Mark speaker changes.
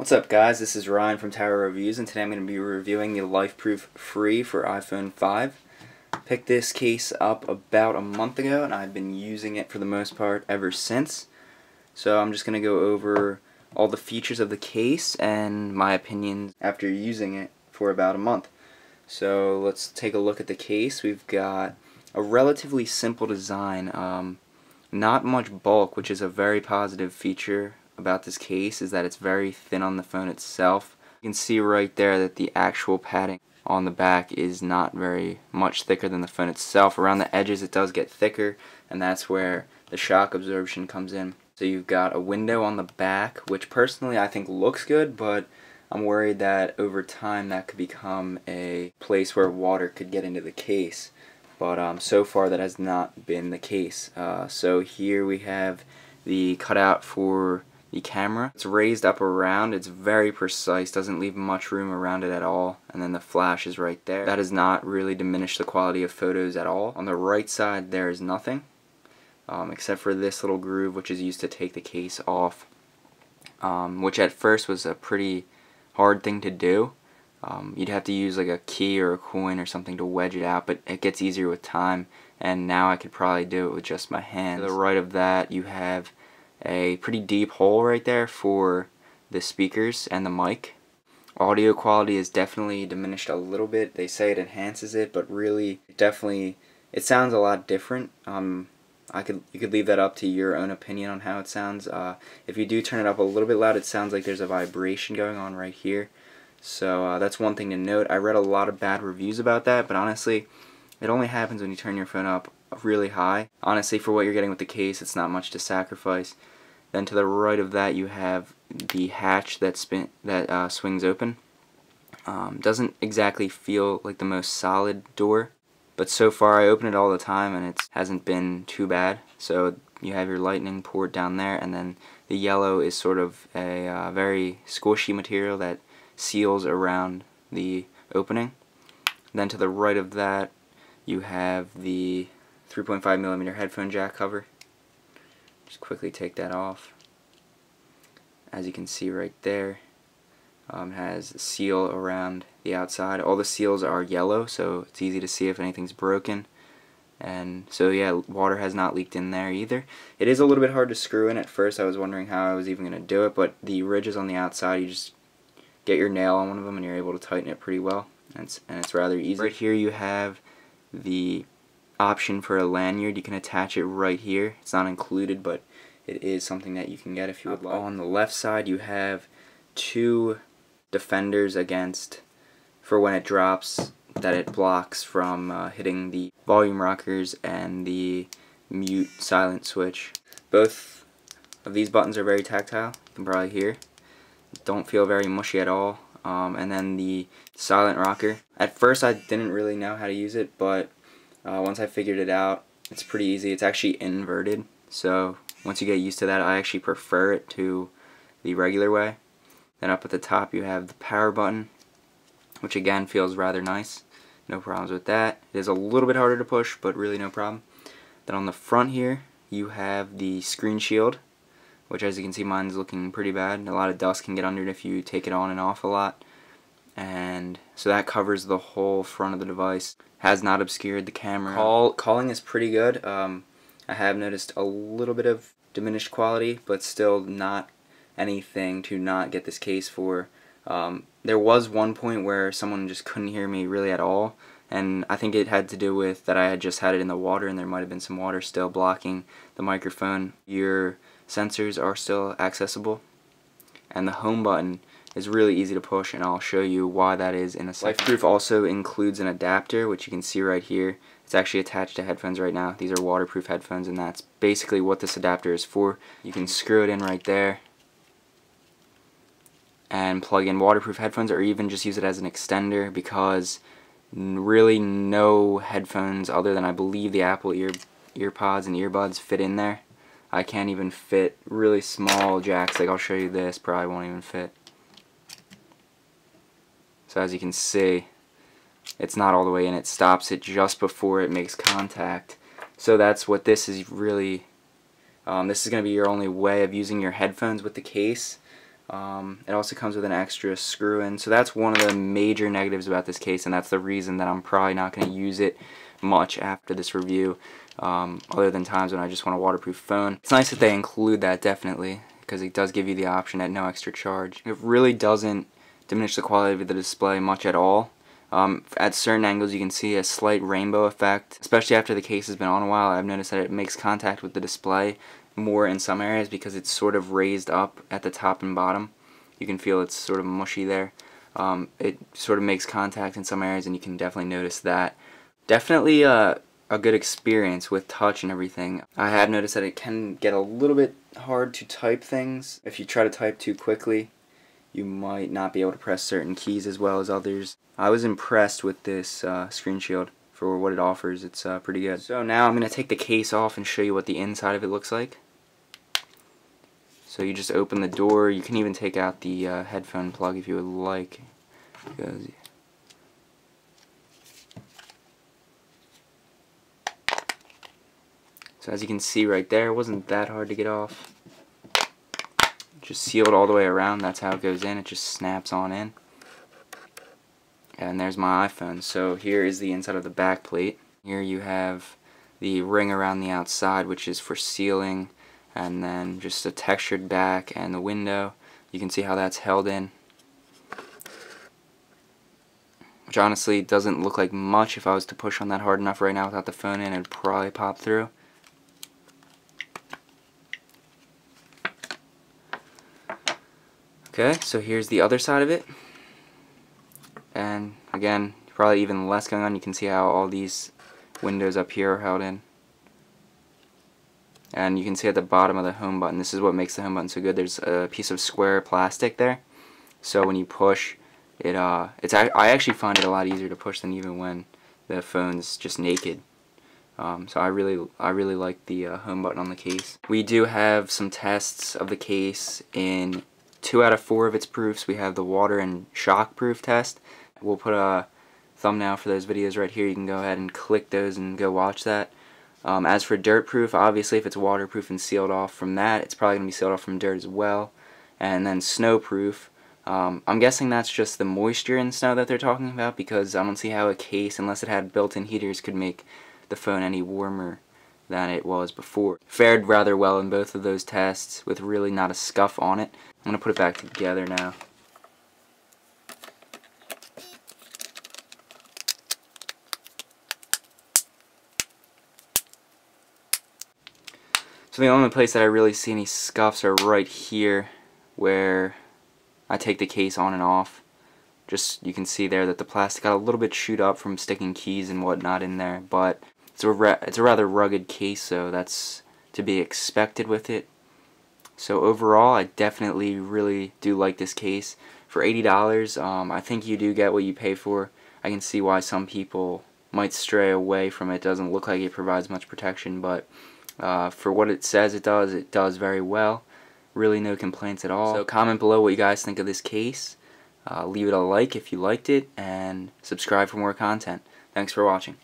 Speaker 1: What's up guys, this is Ryan from Tower Reviews, and today I'm going to be reviewing the LifeProof Frē for iPhone 5. Picked this case up about a month ago and I've been using it for the most part ever since. So I'm just going to go over all the features of the case and my opinions after using it for about a month. So let's take a look at the case. We've got a relatively simple design, not much bulk, which is a very positive feature about this case, is that it's very thin on the phone itself. You can see right there that the actual padding on the back is not very much thicker than the phone itself. Around the edges it does get thicker, and that's where the shock absorption comes in. So you've got a window on the back, which personally I think looks good, but I'm worried that over time that could become a place where water could get into the case. But so far that has not been the case. So here we have the cutout for the camera. It's raised up around, it's very precise, doesn't leave much room around it at all, and then the flash is right there. That does not really diminish the quality of photos at all. On the right side there is nothing, except for this little groove which is used to take the case off, which at first was a pretty hard thing to do. You'd have to use like a key or a coin or something to wedge it out, but it gets easier with time, and now I could probably do it with just my hands. To the right of that you have a pretty deep hole right there for the speakers and the mic. Audio quality is definitely diminished a little bit. They say it enhances it, but really it sounds a lot different. You could leave that up to your own opinion on how it sounds. If you do turn it up a little bit loud, it sounds like there's a vibration going on right here. So that's one thing to note. I read a lot of bad reviews about that, but honestly it only happens when you turn your phone up really high. Honestly, for what you're getting with the case, it's not much to sacrifice. Then to the right of that you have the hatch that swings open. Doesn't exactly feel like the most solid door, but so far I open it all the time and it hasn't been too bad. So you have your lightning port down there, and then the yellow is sort of a very squishy material that seals around the opening. Then to the right of that you have the 3.5mm headphone jack cover. Just quickly take that off. As you can see right there, it has a seal around the outside. All the seals are yellow, so it's easy to see if anything's broken. And so yeah, water has not leaked in there either. It is a little bit hard to screw in. At first I was wondering how I was even going to do it, but the ridges on the outside, you just get your nail on one of them and you're able to tighten it pretty well, and it's rather easy. Right here you have the option for a lanyard. You can attach it right here. It's not included, but it is something that you can get if you would like. On the left side you have two defenders for when it drops, that it blocks from hitting the volume rockers and the mute silent switch. Both of these buttons are very tactile, you can probably hear. Don't feel very mushy at all. And then the silent rocker. At first I didn't really know how to use it, but once I figured it out, it's pretty easy. It's actually inverted, so once you get used to that, I actually prefer it to the regular way. Then up at the top you have the power button, which again feels rather nice. No problems with that. It is a little bit harder to push, but really no problem. Then on the front here you have the screen shield, which as you can see mine's looking pretty bad. A lot of dust can get under it if you take it on and off a lot. And so that covers the whole front of the device. Has not obscured the camera. Calling is pretty good. I have noticed a little bit of diminished quality, but still not anything to not get this case for. There was one point where someone just couldn't hear me really at all, and I think it had to do with that I had just had it in the water and there might have been some water still blocking the microphone. Your sensors are still accessible, and the home button is really easy to push, and I'll show you why that is in a second. LifeProof also includes an adapter, which you can see right here. It's actually attached to headphones right now. These are waterproof headphones, and that's basically what this adapter is for. You can screw it in right there and plug in waterproof headphones, or even just use it as an extender, because really no headphones other than I believe the Apple earpods and earbuds fit in there. I can't even fit really small jacks, like I'll show you this, probably won't even fit. So as you can see, it's not all the way in. It stops it just before it makes contact. So that's what this is really. This is going to be your only way of using your headphones with the case. It also comes with an extra screw in, so that's one of the major negatives about this case, and that's the reason that I'm probably not going to use it much after this review, other than times when I just want a waterproof phone. It's nice that they include that, definitely, because it does give you the option at no extra charge. It really doesn't diminish the quality of the display much at all. At certain angles you can see a slight rainbow effect, especially after the case has been on a while. I've noticed that it makes contact with the display more in some areas because it's sort of raised up at the top and bottom. You can feel it's sort of mushy there. It sort of makes contact in some areas, and you can definitely notice that. Definitely a good experience with touch and everything. I have noticed that it can get a little bit hard to type things. If you try to type too quickly, you might not be able to press certain keys as well as others. I was impressed with this screen shield for what it offers. It's pretty good. So now I'm going to take the case off and show you what the inside of it looks like. So you just open the door. You can even take out the headphone plug if you would like. So as you can see right there, it wasn't that hard to get off. Just sealed all the way around. That's how it goes in. It just snaps on in. And there's my iPhone. So here is the inside of the back plate. Here you have the ring around the outside, which is for sealing, and then just a textured back and the window. You can see how that's held in, which honestly doesn't look like much. If I was to push on that hard enough right now without the phone in, it'd probably pop through. Okay, so here's the other side of it, and again, probably even less going on. You can see how all these windows up here are held in, and you can see at the bottom of the home button, this is what makes the home button so good. There's a piece of square plastic there, so when you push it, I actually find it a lot easier to push than even when the phone's just naked. So I really like the home button on the case. We do have some tests of the case in 2 out of 4 of its proofs. We have the water and shock proof test. We'll put a thumbnail for those videos right here. You can go ahead and click those and go watch that. As for dirt proof, obviously if it's waterproof and sealed off from that, it's probably going to be sealed off from dirt as well. And then snow proof, I'm guessing that's just the moisture in snow that they're talking about, because I don't see how a case, unless it had built-in heaters, could make the phone any warmer than it was before. Fared rather well in both of those tests with really not a scuff on it. I'm going to put it back together now. So the only place that I really see any scuffs are right here where I take the case on and off. Just, you can see there that the plastic got a little bit chewed up from sticking keys and whatnot in there, but it's a rather rugged case, so that's to be expected with it. So overall, I definitely really do like this case. For $80, I think you do get what you pay for. I can see why some people might stray away from it. It doesn't look like it provides much protection, but for what it says it does very well. Really no complaints at all. So comment below what you guys think of this case. Leave it a like if you liked it, and subscribe for more content. Thanks for watching.